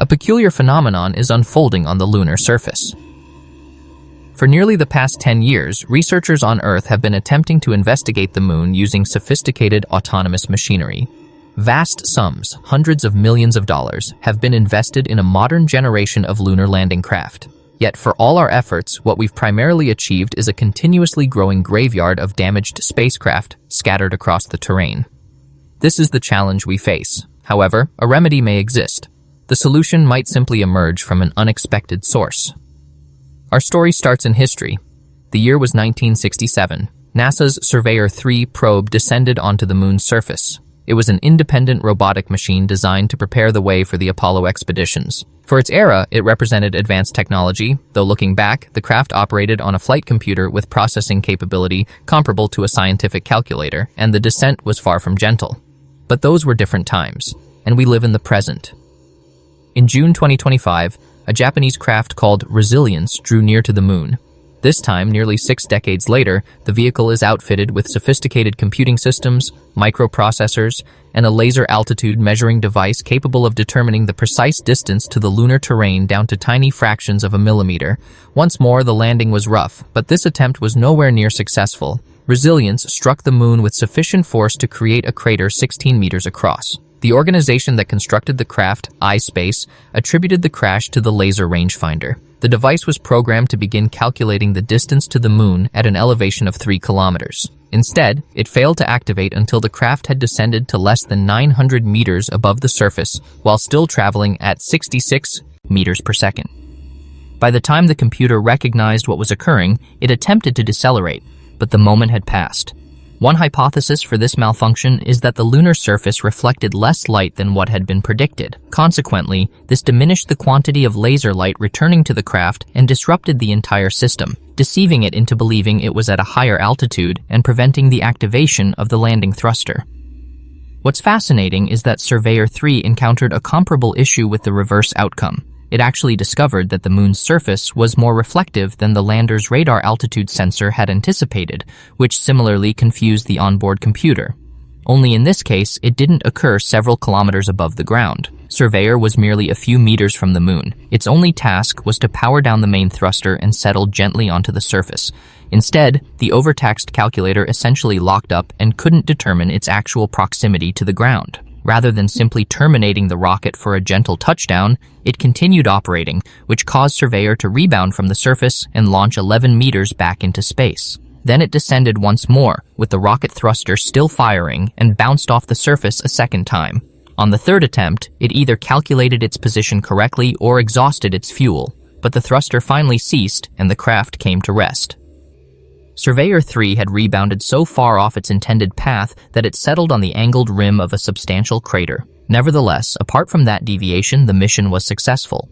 a peculiar phenomenon is unfolding on the lunar surface. For nearly the past 10 years, researchers on Earth have been attempting to investigate the moon using sophisticated autonomous machinery. Vast sums, hundreds of millions of dollars, have been invested in a modern generation of lunar landing craft. Yet for all our efforts, what we've primarily achieved is a continuously growing graveyard of damaged spacecraft scattered across the terrain. This is the challenge we face. However, a remedy may exist. The solution might simply emerge from an unexpected source. Our story starts in history. The year was 1967. NASA's Surveyor-3 probe descended onto the moon's surface. It was an independent robotic machine designed to prepare the way for the Apollo expeditions. For its era, it represented advanced technology, though looking back, the craft operated on a flight computer with processing capability comparable to a scientific calculator, and the descent was far from gentle. But those were different times, and we live in the present. In June 2025, a Japanese craft called Resilience drew near to the moon. This time, nearly 6 decades later, the vehicle is outfitted with sophisticated computing systems, microprocessors, and a laser altitude measuring device capable of determining the precise distance to the lunar terrain down to tiny fractions of a millimeter. Once more, the landing was rough, but this attempt was nowhere near successful. Resilience struck the moon with sufficient force to create a crater 16 meters across. The organization that constructed the craft, iSpace, attributed the crash to the laser rangefinder. The device was programmed to begin calculating the distance to the moon at an elevation of 3 kilometers. Instead, it failed to activate until the craft had descended to less than 900 meters above the surface, while still traveling at 66 meters per second. By the time the computer recognized what was occurring, it attempted to decelerate, but the moment had passed. One hypothesis for this malfunction is that the lunar surface reflected less light than what had been predicted. Consequently, this diminished the quantity of laser light returning to the craft and disrupted the entire system, deceiving it into believing it was at a higher altitude and preventing the activation of the landing thruster. What's fascinating is that Surveyor-3 encountered a comparable issue with the reverse outcome. It actually discovered that the moon's surface was more reflective than the lander's radar altitude sensor had anticipated, which similarly confused the onboard computer. Only in this case, it didn't occur several kilometers above the ground. Surveyor was merely a few meters from the moon. Its only task was to power down the main thruster and settle gently onto the surface. Instead, the overtaxed calculator essentially locked up and couldn't determine its actual proximity to the ground. Rather than simply terminating the rocket for a gentle touchdown, it continued operating, which caused Surveyor to rebound from the surface and launch 11 meters back into space. Then it descended once more, with the rocket thruster still firing, and bounced off the surface a second time. On the third attempt, it either calculated its position correctly or exhausted its fuel, but the thruster finally ceased and the craft came to rest. Surveyor-3 had rebounded so far off its intended path that it settled on the angled rim of a substantial crater. Nevertheless, apart from that deviation, the mission was successful.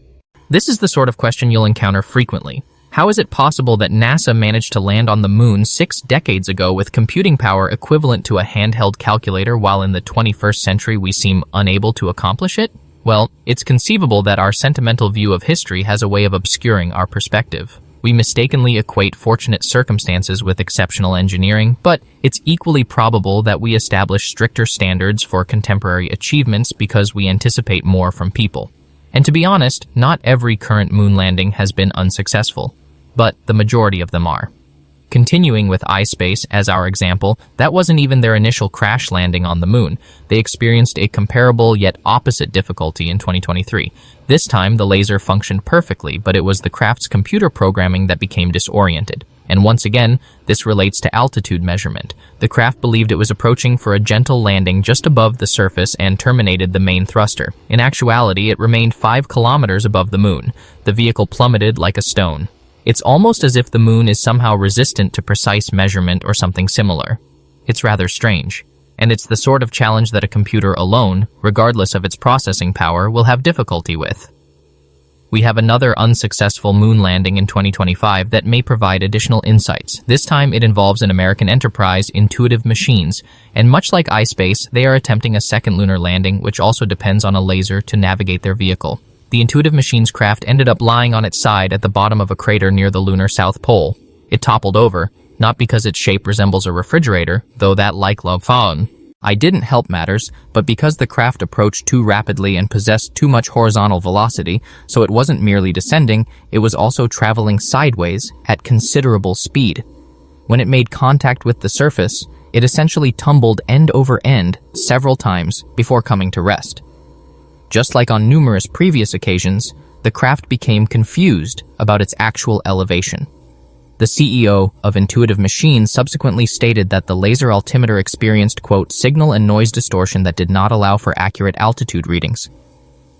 This is the sort of question you'll encounter frequently. How is it possible that NASA managed to land on the moon 6 decades ago with computing power equivalent to a handheld calculator while in the 21st century we seem unable to accomplish it? Well, it's conceivable that our sentimental view of history has a way of obscuring our perspective. We mistakenly equate fortunate circumstances with exceptional engineering, but it's equally probable that we establish stricter standards for contemporary achievements because we anticipate more from people. And to be honest, not every current moon landing has been unsuccessful, but the majority of them are. Continuing with iSpace as our example, that wasn't even their initial crash landing on the moon. They experienced a comparable yet opposite difficulty in 2023. This time, the laser functioned perfectly, but it was the craft's computer programming that became disoriented. And once again, this relates to altitude measurement. The craft believed it was approaching for a gentle landing just above the surface and terminated the main thruster. In actuality, it remained 5 kilometers above the moon. The vehicle plummeted like a stone. It's almost as if the moon is somehow resistant to precise measurement or something similar. It's rather strange. And it's the sort of challenge that a computer alone, regardless of its processing power, will have difficulty with. We have another unsuccessful moon landing in 2025 that may provide additional insights. This time it involves an American enterprise, Intuitive Machines, and much like iSpace, they are attempting a second lunar landing, which also depends on a laser to navigate their vehicle. The Intuitive Machines craft ended up lying on its side at the bottom of a crater near the lunar south pole. It toppled over, not because its shape resembles a refrigerator, though that like love phone. I didn't help matters, but because the craft approached too rapidly and possessed too much horizontal velocity, so it wasn't merely descending, it was also traveling sideways at considerable speed. When it made contact with the surface, it essentially tumbled end over end several times before coming to rest. Just like on numerous previous occasions, the craft became confused about its actual elevation. The CEO of Intuitive Machines subsequently stated that the laser altimeter experienced, quote, signal and noise distortion that did not allow for accurate altitude readings.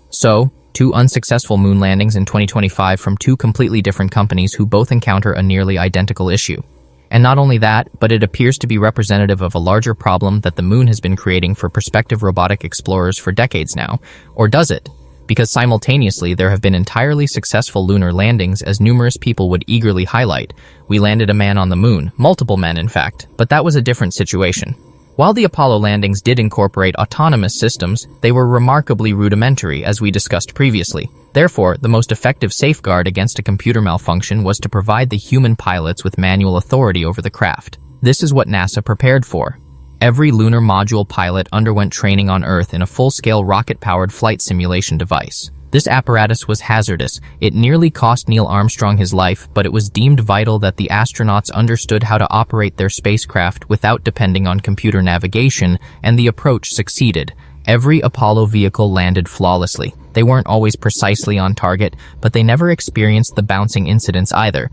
So, 2 unsuccessful moon landings in 2025 from 2 completely different companies who both encounter a nearly identical issue. And not only that, but it appears to be representative of a larger problem that the moon has been creating for prospective robotic explorers for decades now. Or does it? Because simultaneously there have been entirely successful lunar landings, as numerous people would eagerly highlight. We landed a man on the moon, multiple men in fact, but that was a different situation. While the Apollo landings did incorporate autonomous systems, they were remarkably rudimentary, as we discussed previously. Therefore, the most effective safeguard against a computer malfunction was to provide the human pilots with manual authority over the craft. This is what NASA prepared for. Every lunar module pilot underwent training on Earth in a full-scale rocket-powered flight simulation device. This apparatus was hazardous. It nearly cost Neil Armstrong his life, but it was deemed vital that the astronauts understood how to operate their spacecraft without depending on computer navigation, and the approach succeeded. Every Apollo vehicle landed flawlessly. They weren't always precisely on target, but they never experienced the bouncing incidents either.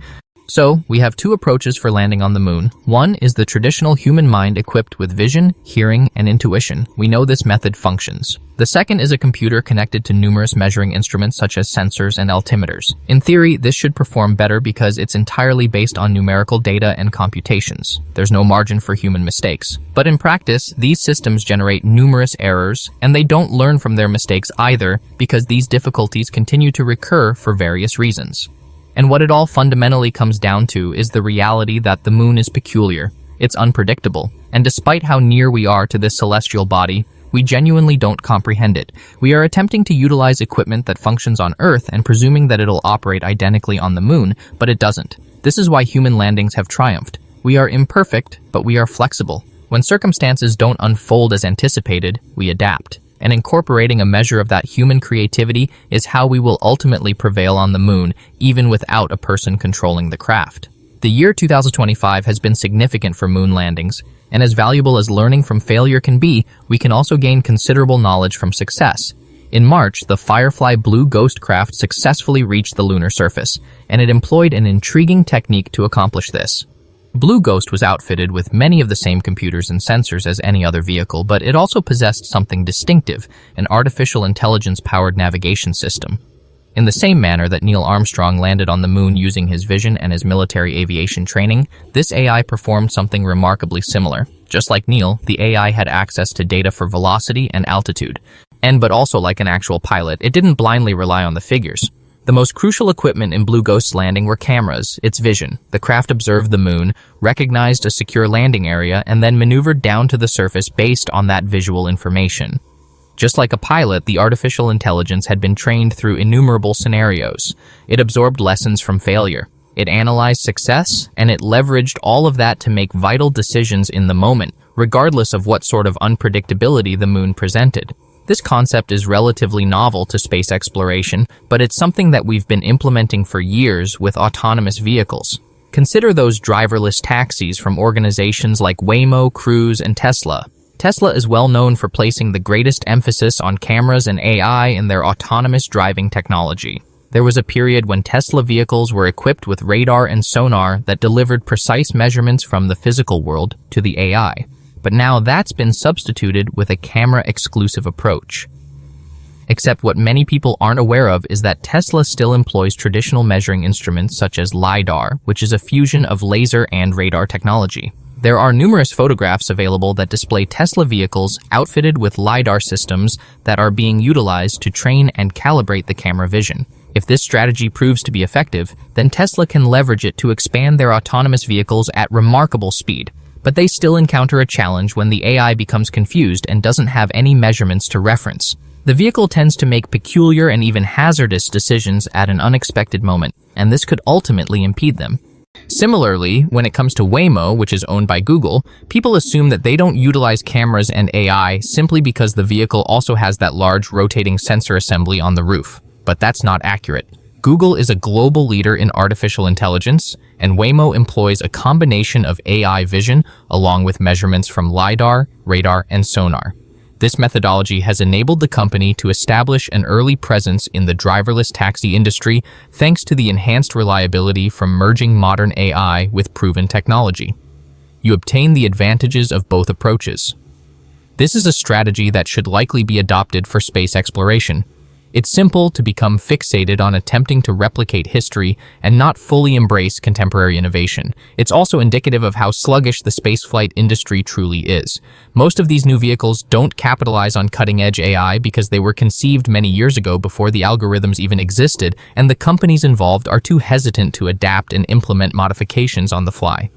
So, we have 2 approaches for landing on the moon. One is the traditional human mind equipped with vision, hearing, and intuition. We know this method functions. The second is a computer connected to numerous measuring instruments such as sensors and altimeters. In theory, this should perform better because it's entirely based on numerical data and computations. There's no margin for human mistakes. But in practice, these systems generate numerous errors, and they don't learn from their mistakes either because these difficulties continue to recur for various reasons. And what it all fundamentally comes down to is the reality that the moon is peculiar. It's unpredictable. And despite how near we are to this celestial body, we genuinely don't comprehend it. We are attempting to utilize equipment that functions on Earth and presuming that it'll operate identically on the moon, but it doesn't. This is why human landings have triumphed. We are imperfect, but we are flexible. When circumstances don't unfold as anticipated, we adapt. And incorporating a measure of that human creativity is how we will ultimately prevail on the moon, even without a person controlling the craft. The year 2025 has been significant for moon landings, and as valuable as learning from failure can be, we can also gain considerable knowledge from success. In March, the Firefly Blue Ghost craft successfully reached the lunar surface, and it employed an intriguing technique to accomplish this. Blue Ghost was outfitted with many of the same computers and sensors as any other vehicle, but it also possessed something distinctive, an artificial intelligence-powered navigation system. In the same manner that Neil Armstrong landed on the moon using his vision and his military aviation training, this AI performed something remarkably similar. Just like Neil, the AI had access to data for velocity and altitude. But also like an actual pilot, it didn't blindly rely on the figures. The most crucial equipment in Blue Ghost's landing were cameras, its vision. The craft observed the moon, recognized a secure landing area, and then maneuvered down to the surface based on that visual information. Just like a pilot, the artificial intelligence had been trained through innumerable scenarios. It absorbed lessons from failure. It analyzed success, and it leveraged all of that to make vital decisions in the moment, regardless of what sort of unpredictability the moon presented. This concept is relatively novel to space exploration, but it's something that we've been implementing for years with autonomous vehicles. Consider those driverless taxis from organizations like Waymo, Cruise, and Tesla. Tesla is well known for placing the greatest emphasis on cameras and AI in their autonomous driving technology. There was a period when Tesla vehicles were equipped with radar and sonar that delivered precise measurements from the physical world to the AI. But now that's been substituted with a camera-exclusive approach. Except what many people aren't aware of is that Tesla still employs traditional measuring instruments such as LiDAR, which is a fusion of laser and radar technology. There are numerous photographs available that display Tesla vehicles outfitted with LiDAR systems that are being utilized to train and calibrate the camera vision. If this strategy proves to be effective, then Tesla can leverage it to expand their autonomous vehicles at remarkable speed. But they still encounter a challenge when the AI becomes confused and doesn't have any measurements to reference. The vehicle tends to make peculiar and even hazardous decisions at an unexpected moment, and this could ultimately impede them. Similarly, when it comes to Waymo, which is owned by Google, people assume that they don't utilize cameras and AI simply because the vehicle also has that large rotating sensor assembly on the roof. But that's not accurate. Google is a global leader in artificial intelligence, and Waymo employs a combination of AI vision along with measurements from LiDAR, radar, and sonar. This methodology has enabled the company to establish an early presence in the driverless taxi industry thanks to the enhanced reliability from merging modern AI with proven technology. You obtain the advantages of both approaches. This is a strategy that should likely be adopted for space exploration. It's simple to become fixated on attempting to replicate history and not fully embrace contemporary innovation. It's also indicative of how sluggish the spaceflight industry truly is. Most of these new vehicles don't capitalize on cutting-edge AI because they were conceived many years ago before the algorithms even existed, and the companies involved are too hesitant to adapt and implement modifications on the fly.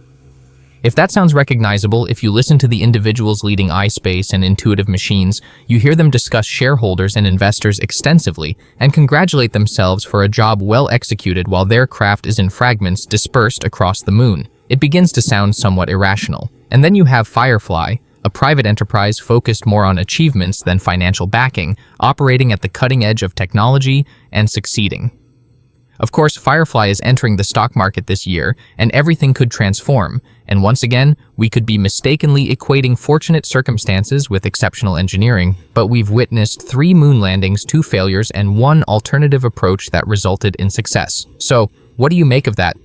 If that sounds recognizable, if you listen to the individuals leading iSpace and Intuitive Machines, you hear them discuss shareholders and investors extensively and congratulate themselves for a job well executed while their craft is in fragments dispersed across the moon. It begins to sound somewhat irrational. And then you have Firefly, a private enterprise focused more on achievements than financial backing, operating at the cutting edge of technology and succeeding. Of course, Firefly is entering the stock market this year, and everything could transform. And once again, we could be mistakenly equating fortunate circumstances with exceptional engineering, but we've witnessed 3 moon landings, 2 failures, and 1 alternative approach that resulted in success. So, what do you make of that?